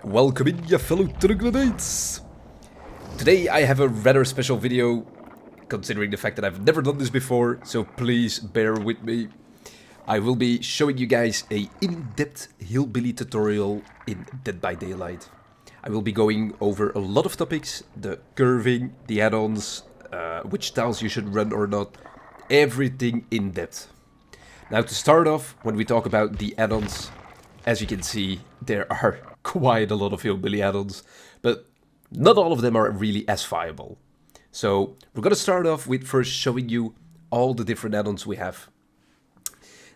Welcome in, you fellow Troglodytes! Today I have a rather special video, considering the fact that I've never done this before, so please bear with me. I will be showing you guys a in-depth Hillbilly tutorial in Dead by Daylight. I will be going over a lot of topics, the curving, the add-ons, which tiles you should run or not, everything in depth. Now to start off, when we talk about the add-ons, as you can see, there are quite a lot of Hillbilly add-ons, but not all of them are really as viable. So we're gonna start off with first showing you all the different add-ons we have.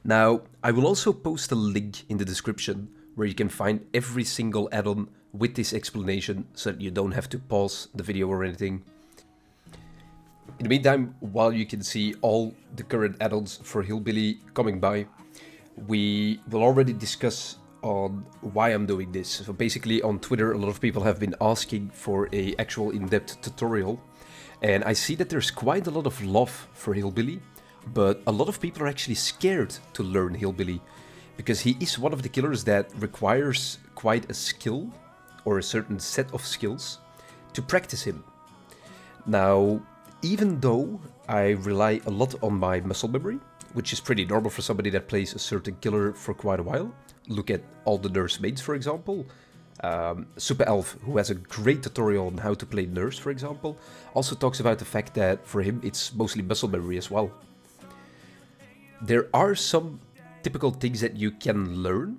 Now, I will also post a link in the description where you can find every single add-on with this explanation so that you don't have to pause the video or anything. In the meantime, while you can see all the current add-ons for Hillbilly coming by, we will already discuss on why I'm doing this. So basically on Twitter a lot of people have been asking for a actual in-depth tutorial, and I see that there's quite a lot of love for Hillbilly, but a lot of people are actually scared to learn Hillbilly because he is one of the killers that requires quite a skill or a certain set of skills to practice him. Now, even though I rely a lot on my muscle memory, which is pretty normal for somebody that plays a certain killer for quite a while. Look at all the nurse mains, for example. Super Elf, who has a great tutorial on how to play nurse, for example, also talks about the fact that for him it's mostly muscle memory as well. There are some typical things that you can learn,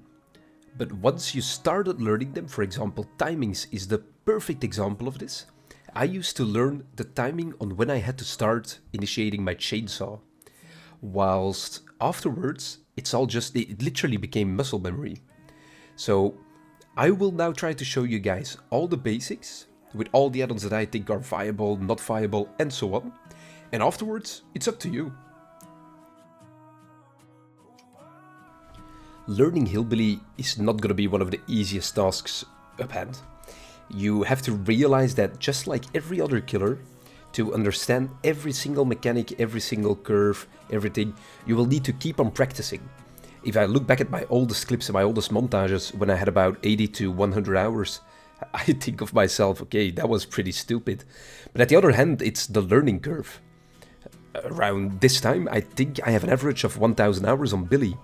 but once you started learning them, for example, timings is the perfect example of this. I used to learn the timing on when I had to start initiating my chainsaw, whilst afterwards it literally became muscle memory. So I will now try to show you guys all the basics with all the add-ons that I think are viable, not viable, and so on. And afterwards, it's up to you. Learning Hillbilly is not going to be one of the easiest tasks up hand. You have to realize that just like every other killer, to understand every single mechanic, every single curve, everything, you will need to keep on practicing. If I look back at my oldest clips and my oldest montages when I had about 80 to 100 hours, I think of myself, okay, that was pretty stupid. But at the other hand, it's the learning curve. Around this time, I think I have an average of 1000 hours on Billy.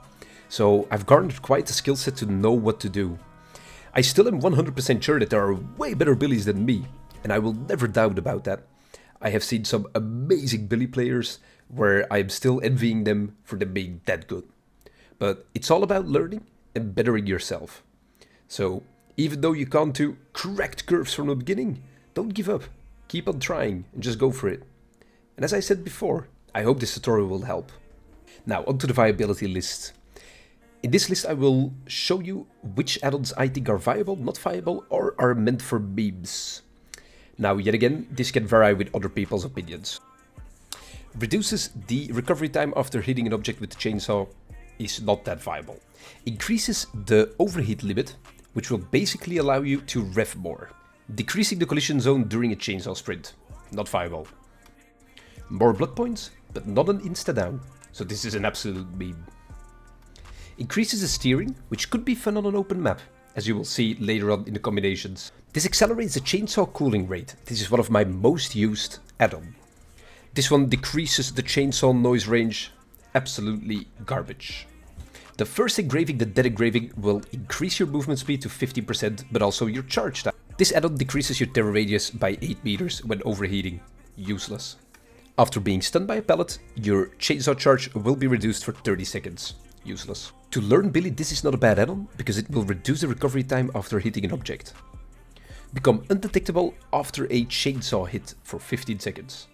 So I've garnered quite a skill set to know what to do. I still am 100% sure that there are way better Billies than me, and I will never doubt about that. I have seen some amazing Billy players where I am still envying them for them being that good. But it's all about learning and bettering yourself. So even though you can't do correct curves from the beginning, don't give up. Keep on trying and just go for it. And as I said before, I hope this tutorial will help. Now onto the viability list. In this list I will show you which add-ons I think are viable, not viable, or are meant for memes. Now, yet again, this can vary with other people's opinions. Reduces the recovery time after hitting an object with the chainsaw is not that viable. Increases the overheat limit, which will basically allow you to rev more. Decreasing the collision zone during a chainsaw sprint, not viable. More blood points, but not an insta-down, so this is an absolute meme. Increases the steering, which could be fun on an open map, as you will see later on in the combinations. This accelerates the chainsaw cooling rate. This is one of my most used add-on. This one decreases the chainsaw noise range. Absolutely garbage. The first engraving, the dead engraving, will increase your movement speed to 50%, but also your charge time. This add-on decreases your terror radius by 8 meters when overheating. Useless. After being stunned by a pellet, your chainsaw charge will be reduced for 30 seconds. Useless. To learn Billy, this is not a bad add-on, because it will reduce the recovery time after hitting an object. Become undetectable after a chainsaw hit for 15 seconds.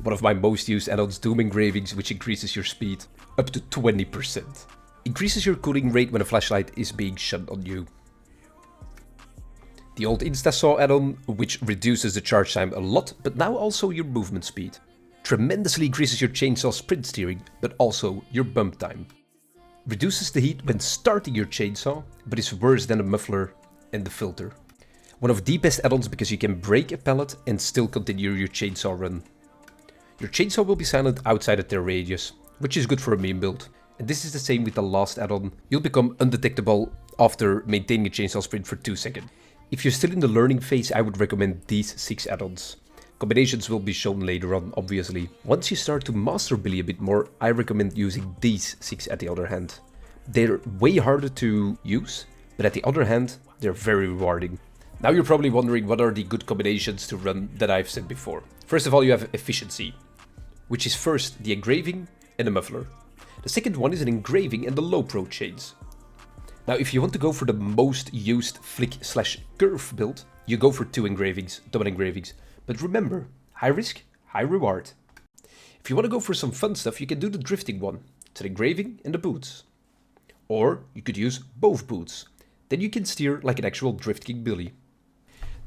One of my most used add-ons, Doom Engravings, which increases your speed up to 20%. Increases your cooling rate when a flashlight is being shone on you. The old Instasaw add-on, which reduces the charge time a lot, but now also your movement speed. Tremendously increases your chainsaw sprint steering, but also your bump time. Reduces the heat when starting your chainsaw, but is worse than a muffler and the filter. One of the best add-ons because you can break a pellet and still continue your chainsaw run. Your chainsaw will be silent outside of their radius, which is good for a meme build. And this is the same with the last add-on. You'll become undetectable after maintaining a chainsaw sprint for 2 seconds. If you're still in the learning phase, I would recommend these 6 add-ons. Combinations will be shown later on, obviously. Once you start to master Billy a bit more, I recommend using these 6 at the other hand. They're way harder to use, but at the other hand, they're very rewarding. Now you're probably wondering what are the good combinations to run that I've said before. First of all, you have efficiency, which is first the engraving and the muffler. The second one is an engraving and the low pro chains. Now if you want to go for the most used flick/curve build, you go for 2 engravings, double engravings. But remember, high risk, high reward. If you want to go for some fun stuff, you can do the drifting one. It's an engraving and the boots. Or you could use both boots. Then you can steer like an actual drifting billy.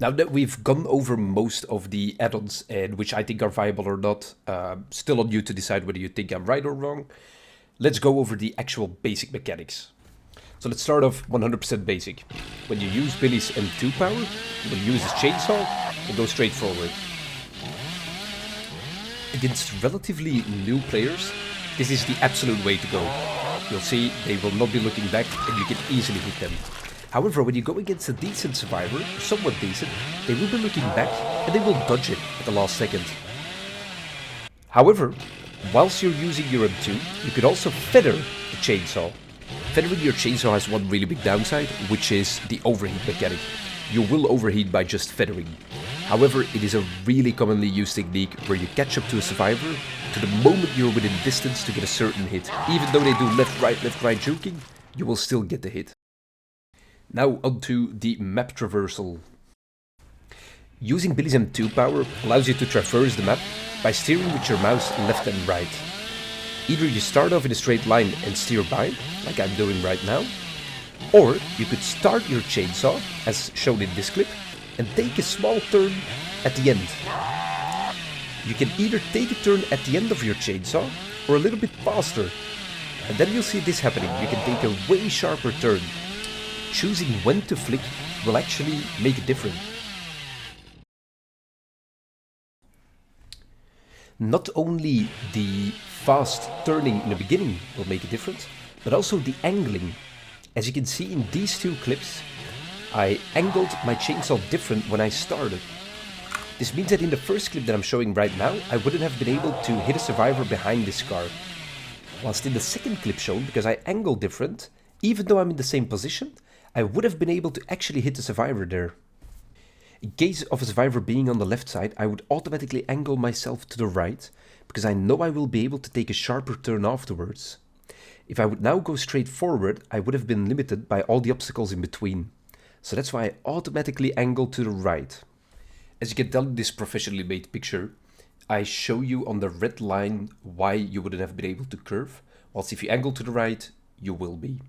Now that we've gone over most of the add-ons and which I think are viable or not, still on you to decide whether you think I'm right or wrong, let's go over the actual basic mechanics. So let's start off 100% basic. When you use Billy's M2 power, you will use his chainsaw and go straight forward. Against relatively new players, this is the absolute way to go. You'll see they will not be looking back and you can easily hit them. However, when you go against a decent survivor, somewhat decent, they will be looking back and they will dodge it at the last second. However, whilst you're using your M2, you could also feather the chainsaw. Feathering your chainsaw has one really big downside, which is the overheat mechanic. You will overheat by just feathering. However, it is a really commonly used technique where you catch up to a survivor to the moment you're within distance to get a certain hit. Even though they do left, right juking, you will still get the hit. Now onto the map traversal. Using Billy's M2 power allows you to traverse the map by steering with your mouse left and right. Either you start off in a straight line and steer by, like I'm doing right now, or you could start your chainsaw, as shown in this clip, and take a small turn at the end. You can either take a turn at the end of your chainsaw, or a little bit faster. And then you'll see this happening, you can take a way sharper turn. Choosing when to flick will actually make a difference. Not only the fast turning in the beginning will make a difference, but also the angling. As you can see in these 2 clips, I angled my chainsaw different when I started. This means that in the first clip that I'm showing right now, I wouldn't have been able to hit a survivor behind this car. Whilst in the second clip shown, because I angled different, even though I'm in the same position, I would have been able to actually hit the survivor there. In case of a survivor being on the left side, I would automatically angle myself to the right, because I know I will be able to take a sharper turn afterwards. If I would now go straight forward, I would have been limited by all the obstacles in between. So that's why I automatically angle to the right. As you can tell in this professionally made picture, I show you on the red line why you wouldn't have been able to curve, whilst if you angle to the right, you will be.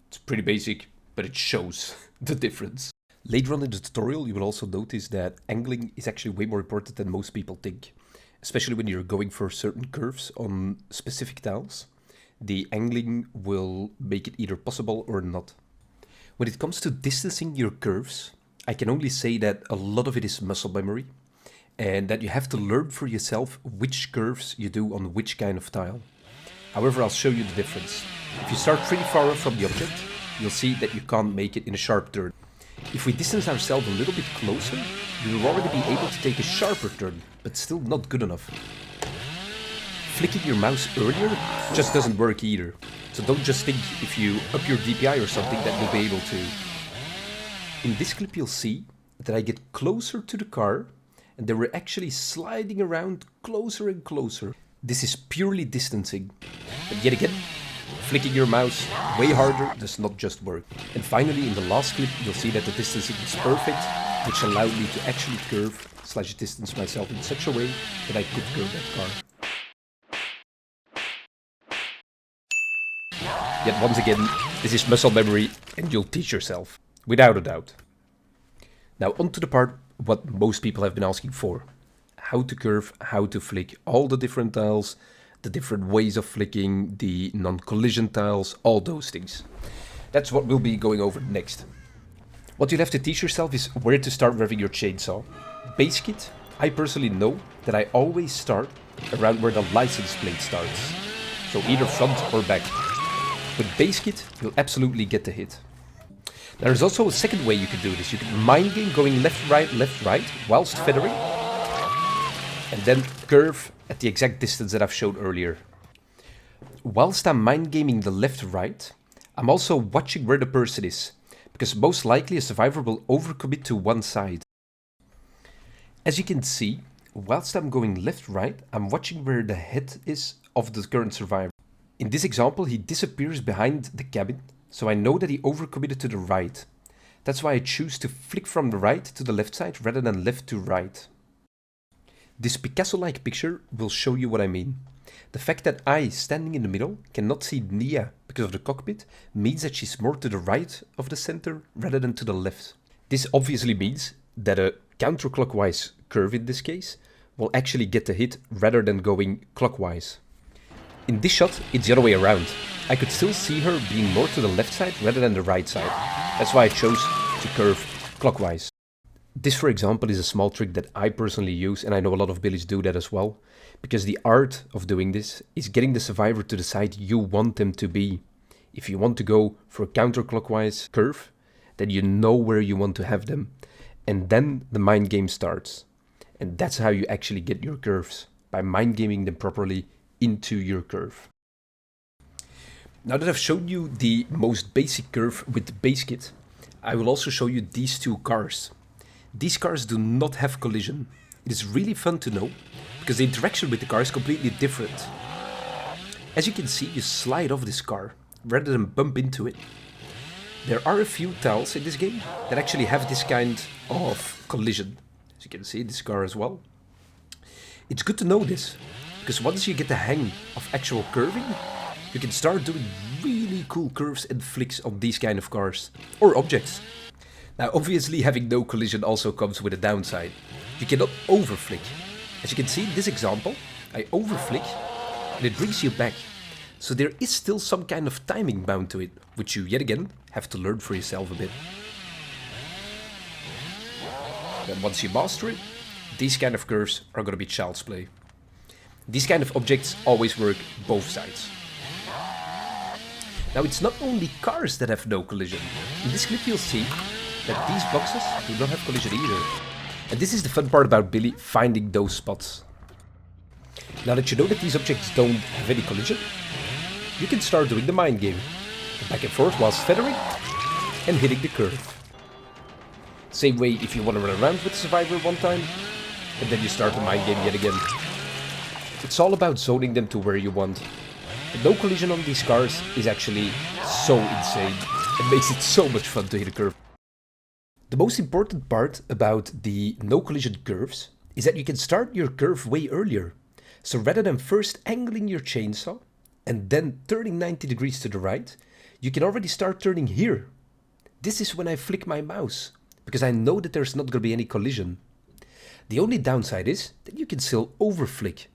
It's pretty basic, but it shows the difference. Later on in the tutorial, you will also notice that angling is actually way more important than most people think. Especially when you're going for certain curves on specific tiles. The angling will make it either possible or not. When it comes to distancing your curves, I can only say that a lot of it is muscle memory. And that you have to learn for yourself which curves you do on which kind of tile. However, I'll show you the difference. If you start pretty far off from the object, you'll see that you can't make it in a sharp turn. If we distance ourselves a little bit closer, we will already be able to take a sharper turn, but still not good enough. Flicking your mouse earlier just doesn't work either. So don't just think if you up your DPI or something that you'll be able to. In this clip you'll see that I get closer to the car and they were actually sliding around closer and closer. This is purely distancing. But yet again, flicking your mouse way harder does not just work. And finally, in the last clip, you'll see that the distancing is perfect, which allowed me to actually curve/distance myself in such a way that I could curve that car. Yet once again, this is muscle memory and you'll teach yourself, without a doubt. Now onto the part what most people have been asking for. How to curve, how to flick, all the different tiles, the different ways of flicking, the non-collision tiles, all those things. That's what we'll be going over next. What you'll have to teach yourself is where to start revving your chainsaw. Base kit, I personally know that I always start around where the license plate starts. So either front or back. With base kit, you'll absolutely get the hit. There's also a second way you can do this. You can mind game going left, right, whilst feathering. And then curve at the exact distance that I've showed earlier. Whilst I'm mind gaming the left, right, I'm also watching where the person is. Because most likely a survivor will overcommit to one side. As you can see, whilst I'm going left, right, I'm watching where the head is of the current survivor. In this example, he disappears behind the cabin, so I know that he overcommitted to the right. That's why I choose to flick from the right to the left side rather than left to right. This Picasso-like picture will show you what I mean. The fact that I, standing in the middle, cannot see Nia because of the cockpit means that she's more to the right of the center rather than to the left. This obviously means that a counterclockwise curve in this case will actually get the hit rather than going clockwise. In this shot, it's the other way around. I could still see her being more to the left side rather than the right side. That's why I chose to curve clockwise. This, for example, is a small trick that I personally use, and I know a lot of billies do that as well. Because the art of doing this is getting the survivor to the side you want them to be. If you want to go for a counterclockwise curve, then you know where you want to have them. And then the mind game starts. And that's how you actually get your curves, by mind gaming them properly into your curve. Now that I've shown you the most basic curve with the base kit, I will also show you these two cars. These cars do not have collision. It is really fun to know, because the interaction with the car is completely different. As you can see, you slide off this car, rather than bump into it. There are a few tiles in this game that actually have this kind of collision. As you can see, this car as well. It's good to know this, because once you get the hang of actual curving, you can start doing really cool curves and flicks on these kind of cars, or objects. Now obviously having no collision also comes with a downside. You cannot overflick. As you can see in this example, I overflick and it brings you back. So there is still some kind of timing bound to it, which you yet again have to learn for yourself a bit. Then once you master it, these kind of curves are going to be child's play. These kind of objects always work both sides. Now it's not only cars that have no collision. In this clip you'll see that these boxes do not have collision either. And this is the fun part about Billy, finding those spots. Now that you know that these objects don't have any collision, you can start doing the mind game. Back and forth whilst feathering and hitting the curve. Same way if you want to run around with the survivor one time, and then you start the mind game yet again. It's all about zoning them to where you want. The no collision on these cars is actually so insane. It makes it so much fun to hit a curve. The most important part about the no collision curves is that you can start your curve way earlier. So rather than first angling your chainsaw and then turning 90 degrees to the right, you can already start turning here. This is when I flick my mouse, because I know that there's not going to be any collision. The only downside is that you can still overflick.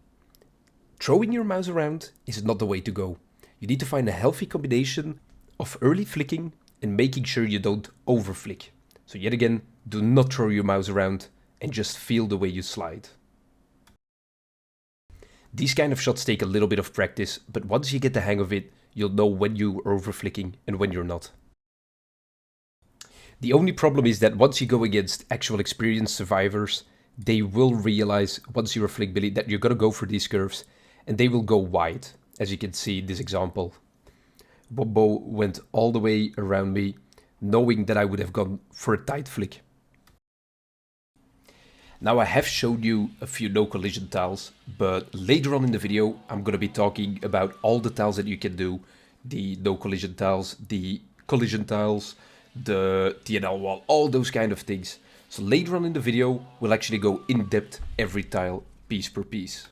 Throwing your mouse around is not the way to go. You need to find a healthy combination of early flicking and making sure you don't overflick. So yet again, do not throw your mouse around and just feel the way you slide. These kind of shots take a little bit of practice, but once you get the hang of it, you'll know when you're overflicking and when you're not. The only problem is that once you go against actual experienced survivors, they will realize once you're a flick Billy that you're gonna go for these curves, and they will go wide, as you can see in this example. Bobo went all the way around me, knowing that I would have gone for a tight flick. Now I have showed you a few no collision tiles, but later on in the video I'm going to be talking about all the tiles that you can do. The no collision tiles, the collision tiles, the TNL wall, all those kind of things. So later on in the video we'll actually go in depth every tile piece per piece.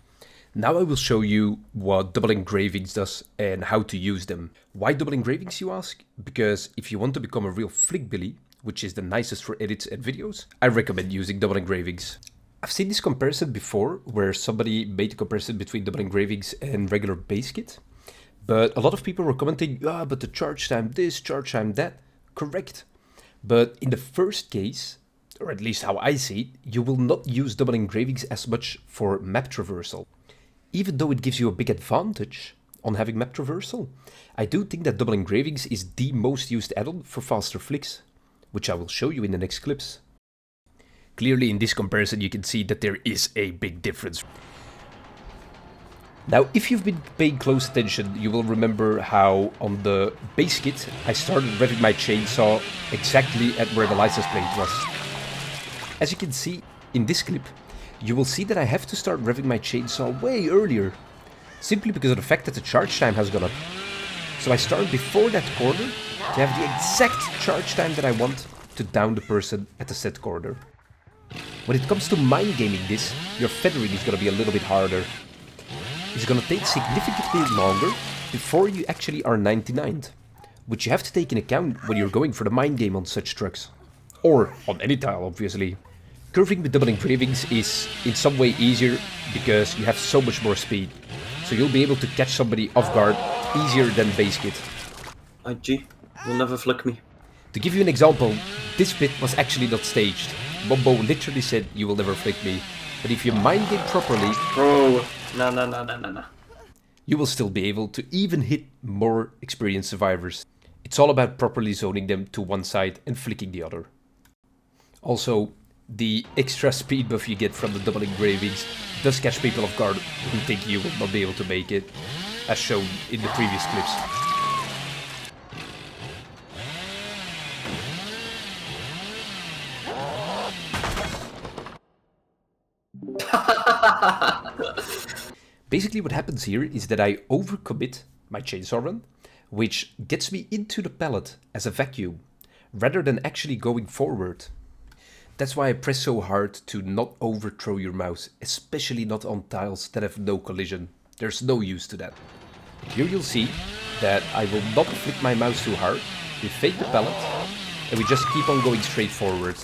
Now I will show you what double engravings does and how to use them. Why double engravings, you ask? Because if you want to become a real flick Billy, which is the nicest for edits and videos, I recommend using double engravings. I've seen this comparison before, where somebody made a comparison between double engravings and regular base kit. But a lot of people were commenting, but the charge time this, charge time that. Correct. But in the first case, or at least how I see it, you will not use double engravings as much for map traversal. Even though it gives you a big advantage on having map traversal. I do think that double engravings is the most used add-on for faster flicks, which I will show you in the next clips. Clearly in this comparison you can see that there is a big difference. Now, if you've been paying close attention, you will remember how on the base kit I started revving my chainsaw exactly at where the license plate was. As you can see in this clip, you will see that I have to start revving my chainsaw way earlier, simply because of the fact that the charge time has gone up. So I start before that corner to have the exact charge time that I want to down the person at the set corner. When it comes to mind gaming this, your feathering is going to be a little bit harder. It's going to take significantly longer before you actually are 99'd, which you have to take in account when you're going for the mind game on such trucks. Or on any tile, obviously. Curving with double engravings is in some way easier because you have so much more speed. So you'll be able to catch somebody off guard easier than base kit. IG, you'll never flick me. To give you an example, this bit was actually not staged. Bombo literally said you will never flick me. But if you mind game properly... Bro, no. You will still be able to even hit more experienced survivors. It's all about properly zoning them to one side and flicking the other. Also, the extra speed buff you get from the double engravings does catch people off guard who think you will not be able to make it, as shown in the previous clips. Basically what happens here is that I overcommit my chainsaw run, which gets me into the pallet as a vacuum, rather than actually going forward. That's why I press so hard to not overthrow your mouse, especially not on tiles that have no collision. There's no use to that. Here you'll see that I will not flick my mouse too hard, we fake the pallet, and we just keep on going straight forward.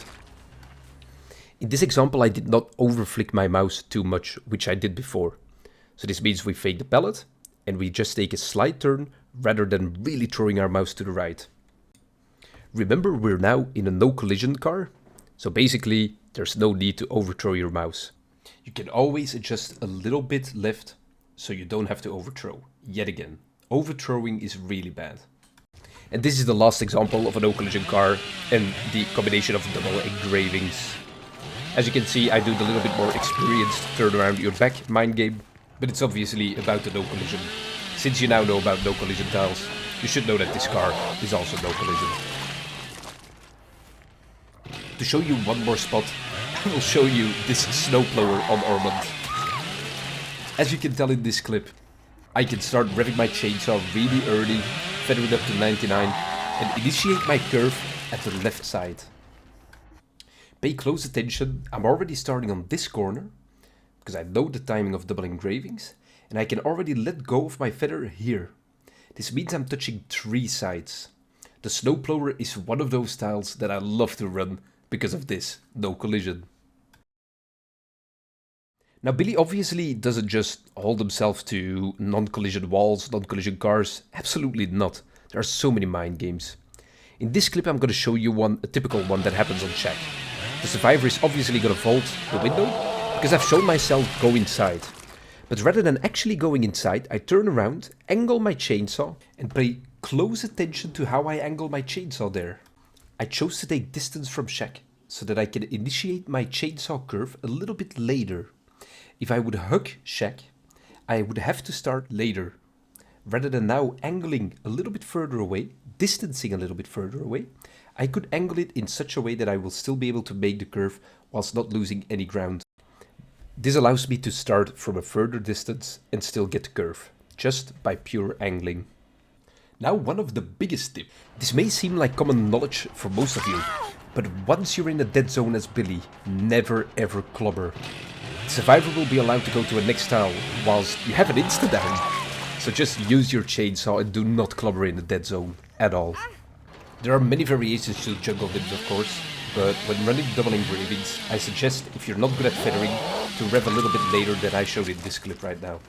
In this example I did not overflick my mouse too much, which I did before. So this means we fake the pallet, and we just take a slight turn, rather than really throwing our mouse to the right. Remember, we're now in a no collision car, so basically there's no need to overthrow your mouse. You can always adjust a little bit left, so you don't have to overthrow. Yet again, overthrowing is really bad. And this is the last example of a no collision car, and the combination of double engravings. As you can see, I do the little bit more experienced turn around your back mind game, but it's obviously about the no collision. Since you now know about no collision tiles, you should know that this car is also no collision. To show you one more spot, I will show you this snowblower on Ormond. As you can tell in this clip, I can start revving my chainsaw really early, feather it up to 99, and initiate my curve at the left side. Pay close attention, I'm already starting on this corner, because I know the timing of double engravings, and I can already let go of my feather here. This means I'm touching 3 sides. The snowblower is one of those tiles that I love to run because of this, no collision. Now Billy obviously doesn't just hold himself to non-collision walls, non-collision cars, absolutely not. There are so many mind games. In this clip I'm going to show you a typical one that happens on check. The survivor is obviously going to vault the window, because I've shown myself go inside. But rather than actually going inside, I turn around, angle my chainsaw, and pay close attention to how I angle my chainsaw there. I chose to take distance from Shaq, so that I can initiate my chainsaw curve a little bit later. If I would hug Shaq, I would have to start later. Rather than now angling a little bit further away, distancing a little bit further away, I could angle it in such a way that I will still be able to make the curve whilst not losing any ground. This allows me to start from a further distance and still get the curve, just by pure angling. Now one of the biggest tips. This may seem like common knowledge for most of you, but once you're in a dead zone as Billy, never ever clobber. The survivor will be allowed to go to a next tile whilst you have an insta down. So just use your chainsaw and do not clobber in the dead zone at all. There are many variations to jungle dims of course, but when running double engravings, I suggest if you're not good at feathering, to rev a little bit later than I showed in this clip right now.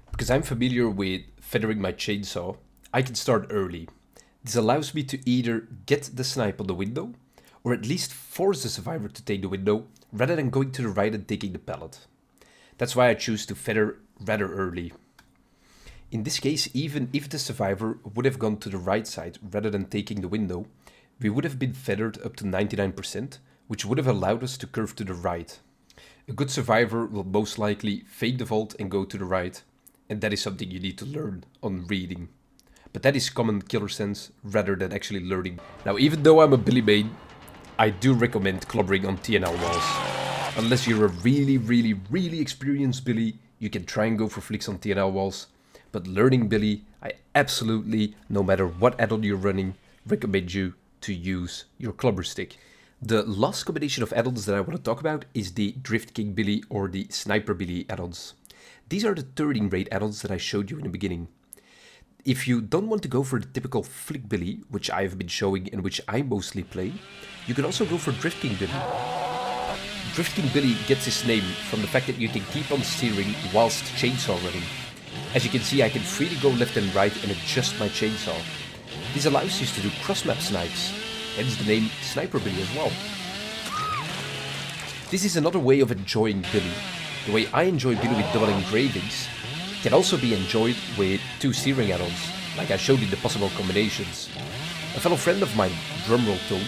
Because I'm familiar with feathering my chainsaw, I can start early. This allows me to either get the snipe on the window, or at least force the survivor to take the window, rather than going to the right and taking the pallet. That's why I choose to feather rather early. In this case, even if the survivor would have gone to the right side rather than taking the window, we would have been feathered up to 99%, which would have allowed us to curve to the right. A good survivor will most likely fake the vault and go to the right, and that is something you need to learn on reading. But that is common killer sense rather than actually learning. Now, even though I'm a Billy main, I do recommend clobbering on TNL walls. Unless you're a really experienced Billy, you can try and go for flicks on TNL walls. But learning Billy, I absolutely, no matter what add-on you're running, recommend you to use your clobber stick. The last combination of add-ons that I want to talk about is the Drift King Billy or the Sniper Billy add-ons. These are the turning rate add-ons that I showed you in the beginning. If you don't want to go for the typical Flick Billy, which I've been showing and which I mostly play, you can also go for Drift King Billy. Drift King Billy gets its name from the fact that you can keep on steering whilst chainsaw running. As you can see, I can freely go left and right and adjust my chainsaw. This allows you to do cross-map snipes, hence the name Sniper Billy as well. This is another way of enjoying Billy. The way I enjoy Billy with double engravings can also be enjoyed with 2 steering add-ons, like I showed you the possible combinations. A fellow friend of mine, drumroll Tony,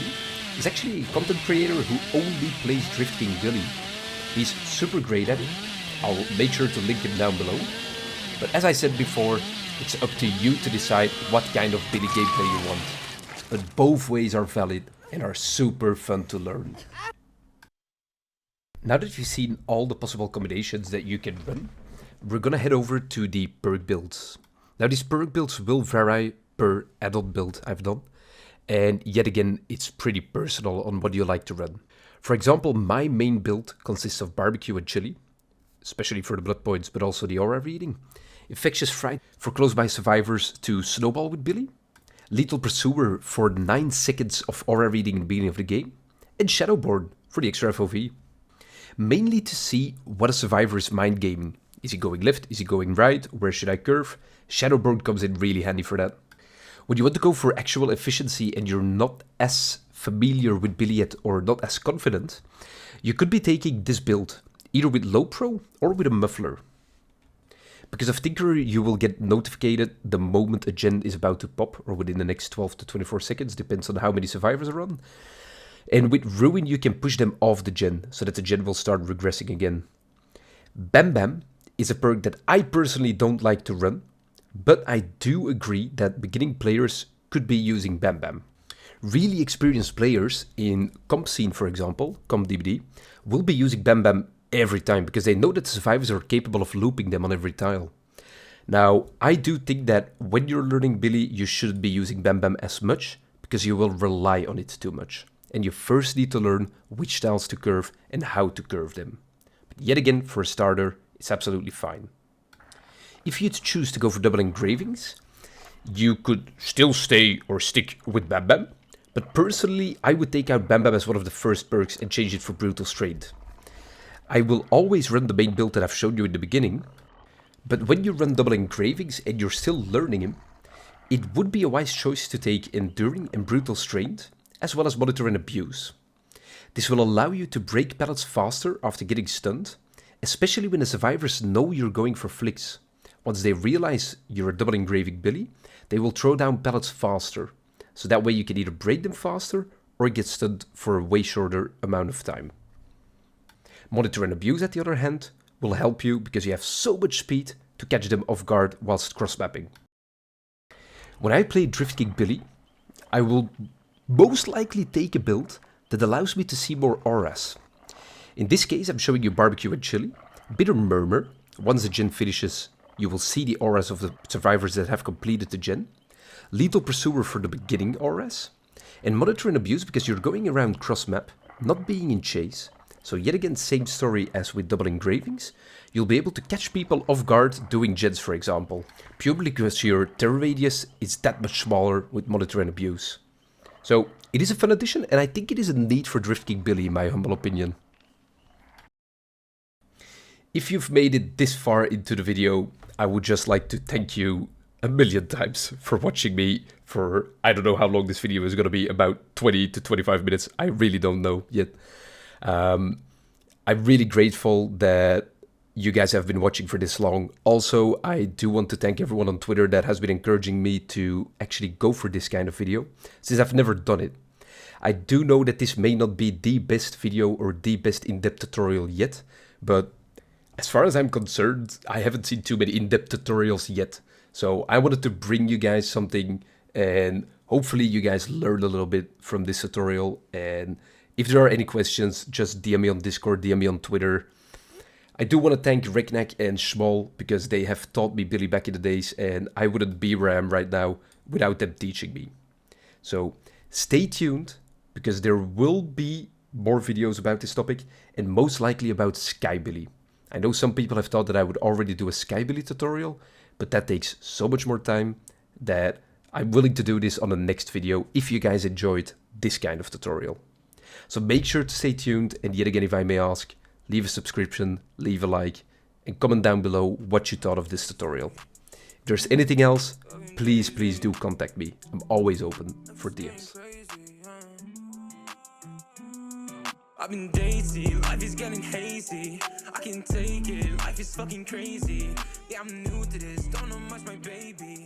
is actually a content creator who only plays Drift King Billy. He's super great at it. I'll make sure to link him down below. But as I said before, it's up to you to decide what kind of Billy gameplay you want. But both ways are valid and are super fun to learn. Now that you've seen all the possible combinations that you can run, we're gonna head over to the perk builds. Now these perk builds will vary per add-on build I've done, and yet again it's pretty personal on what you like to run. For example, my main build consists of barbecue and chili, especially for the blood points but also the aura reading, infectious fright for close by survivors to snowball with Billy, lethal pursuer for 9 seconds of aura reading in the beginning of the game, and shadowborn for the extra FOV. Mainly to see what a survivor is mind gaming. Is he going left? Is he going right? Where should I curve? Shadowborn comes in really handy for that. When you want to go for actual efficiency and you're not as familiar with Billy yet or not as confident, you could be taking this build, either with low pro or with a muffler. Because of Tinkerer, you will get notified the moment a gen is about to pop, or within the next 12 to 24 seconds, depends on how many survivors are on. And with Ruin, you can push them off the gen, so that the gen will start regressing again. Bam Bam is a perk that I personally don't like to run, but I do agree that beginning players could be using Bam Bam. Really experienced players in comp scene, for example, comp DBD, will be using Bam Bam every time, because they know that the survivors are capable of looping them on every tile. Now, I do think that when you're learning Billy, you shouldn't be using Bam Bam as much, because you will rely on it too much. And you first need to learn which tiles to curve and how to curve them. But yet again, for a starter, it's absolutely fine. If you'd choose to go for double engravings, you could still stay or stick with Bam Bam, but personally, I would take out Bam Bam as one of the first perks and change it for Brutal Strength. I will always run the main build that I've shown you in the beginning, but when you run double engravings and you're still learning him, it would be a wise choice to take Enduring and Brutal Strength, as well as Monitor and Abuse. This will allow you to break pallets faster after getting stunned, especially when the survivors know you're going for flicks. Once they realize you're a double engraving Billy, they will throw down pallets faster, so that way you can either break them faster or get stunned for a way shorter amount of time. Monitor and Abuse, at the other hand, will help you because you have so much speed to catch them off guard whilst cross-mapping. When I play Drift King Billy, I will most likely take a build that allows me to see more auras. In this case, I'm showing you Barbecue and Chili, Bitter Murmur. Once the gen finishes, you will see the auras of the survivors that have completed the gen, Lethal Pursuer for the beginning auras, and Monitor and Abuse because you're going around cross-map, not being in chase. So yet again, same story as with double engravings, you'll be able to catch people off guard doing gens, for example, purely because your terror radius is that much smaller with Monitor and Abuse. So it is a fun addition, and I think it is a need for Drift King Billy, in my humble opinion. If you've made it this far into the video, I would just like to thank you a million times for watching me for, I don't know how long this video is going to be, about 20 to 25 minutes, I really don't know yet. I'm really grateful that you guys have been watching for this long. Also, I do want to thank everyone on Twitter that has been encouraging me to actually go for this kind of video, since I've never done it. I do know that this may not be the best video or the best in-depth tutorial yet, but as far as I'm concerned, I haven't seen too many in-depth tutorials yet. So I wanted to bring you guys something, and hopefully you guys learn a little bit from this tutorial. And if there are any questions, just DM me on Discord, DM me on Twitter. I do want to thank Reknak and Schmall because they have taught me Billy back in the days, and I wouldn't be where I am right now without them teaching me. So stay tuned, because there will be more videos about this topic, and most likely about Skybilly. I know some people have thought that I would already do a Skybilly tutorial, but that takes so much more time that I'm willing to do this on the next video if you guys enjoyed this kind of tutorial. So make sure to stay tuned, and yet again, if I may ask, leave a subscription, leave a like, and comment down below what you thought of this tutorial. If there's anything else, please do contact me. I'm always open for DMs. I've been daisy, life is getting hazy. I can take it, life is fucking crazy. Yeah, I'm new to this, don't know much, my baby.